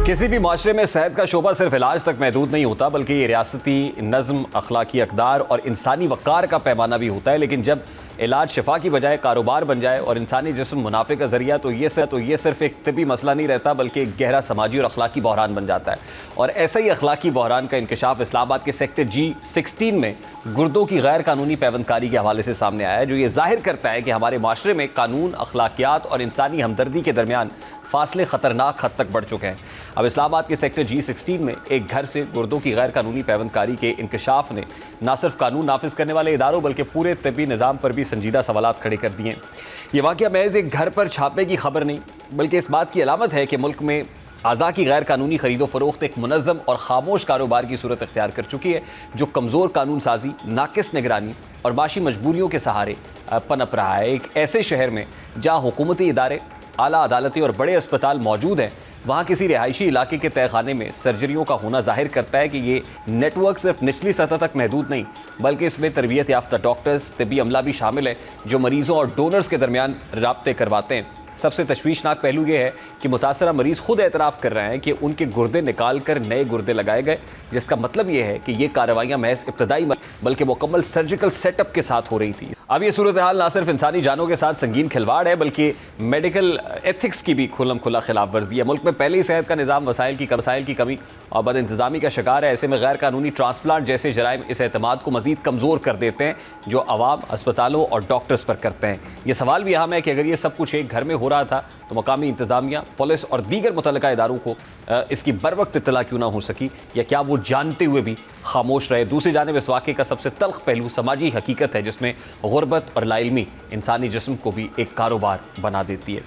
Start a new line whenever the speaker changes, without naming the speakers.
किसी भी माशरे में सेहत का शोबा सिर्फ इलाज तक महदूद नहीं होता, बल्कि ये रियासती नज़म, अखलाकी अक़दार और इंसानी वक़ार का पैमाना भी होता है। लेकिन जब इलाज शिफा की बजाय कारोबार बन जाए और इंसानी जिस्म मुनाफे का ज़रिया, तो ये सिर्फ एक तिबी मसला नहीं रहता, बल्कि एक गहरा समाजी और अखलाकी बहरान बन जाता है। और ऐसा ही अखलाकी बहरान का इंकशाफ इस्लामाबाद के सेक्टर G16 में गुर्दों की गैर कानूनी पैवंदकारी के हवाले से सामने आया है, जो ये जाहिर करता है कि हमारे माशरे में कानून, अखलाकियात और इंसानी हमदर्दी के दरमियान फासले ख़तरनाक हद तक बढ़ चुके हैं। अब इस्लामाबाद के सेक्टर G16 में एक घर से गुर्दों की गैर कानूनी पैवंदकारी के इंकशाफ ने न सिर्फ कानून नाफिज करने वाले इदारों बल्कि पूरे तिब्बी निज़ाम पर भी संजीदा सवालात खड़े कर दिए हैं। ये वाक़या महज एक घर पर छापे की खबर नहीं, बल्कि इस बात की अलामत है कि मुल्क में आज़ा की गैर कानूनी खरीदो फरोख्त एक मुनज़्ज़म और खामोश कारोबार की सूरत इख्तियार कर चुकी है, जो कमज़ोर कानून साजी, नाकिस निगरानी और माशी मजबूरियों के सहारे पनप रहा है। एक ऐसे शहर में जहाँ हुकूमती इदारे, आला अदालतें और बड़े अस्पताल मौजूद हैं, वहाँ किसी रिहायशी इलाके के तहखाने में सर्जरियों का होना जाहिर करता है कि ये नेटवर्क सिर्फ निचली सतह तक महदूद नहीं, बल्कि इसमें तरबियत याफ्ता डॉक्टर्स, तिब्बी अमला भी शामिल है, जो मरीज़ों और डोनर्स के दरमियान राब्ते करवाते हैं। सबसे तशवीशनाक पहलू ये है कि मुतासरा मरीज़ खुद एतराफ़ कर रहे हैं कि उनके गुर्दे निकाल कर नए गुर्दे लगाए गए, जिसका मतलब ये है कि ये कार्रवाइयाँ महज इब्तदाई बल्कि मुकम्मल सर्जिकल सेटअप के साथ हो रही थी। अब ये सूरत हाल ना सिर्फ इंसानी जानों के साथ संगीन खिलवाड़ है, बल्कि मेडिकल एथिक्स की भी खुल्लम खुला खिलाफ वर्जी है। मुल्क में पहले ही सेहत का निज़ाम वसाइल की कमी और बद इंतज़ामी का शिकार है। ऐसे में गैर कानूनी ट्रांसप्लांट जैसे जराइम इस एतमाद को मज़ीद कमज़ोर कर देते हैं, जो अवाम, अस्पतालों और डॉक्टर्स पर करते हैं। ये सवाल भी अहम है कि अगर ये सब कुछ एक घर में हो रहा था, तो मकामी इंतज़ामिया, पुलिस और दीगर मुतल्लिका इदारों को इसकी बरवक्त इत्तला क्यों ना हो सकी, या क्या वो जानते हुए भी खामोश रहे। दूसरी जानिब इस वाक़े का सबसे तल्ख पहलू समाजी हकीकत है, जिसमें गुर्बत और लाइल्मी इंसानी जिस्म को भी एक कारोबार बना देती है।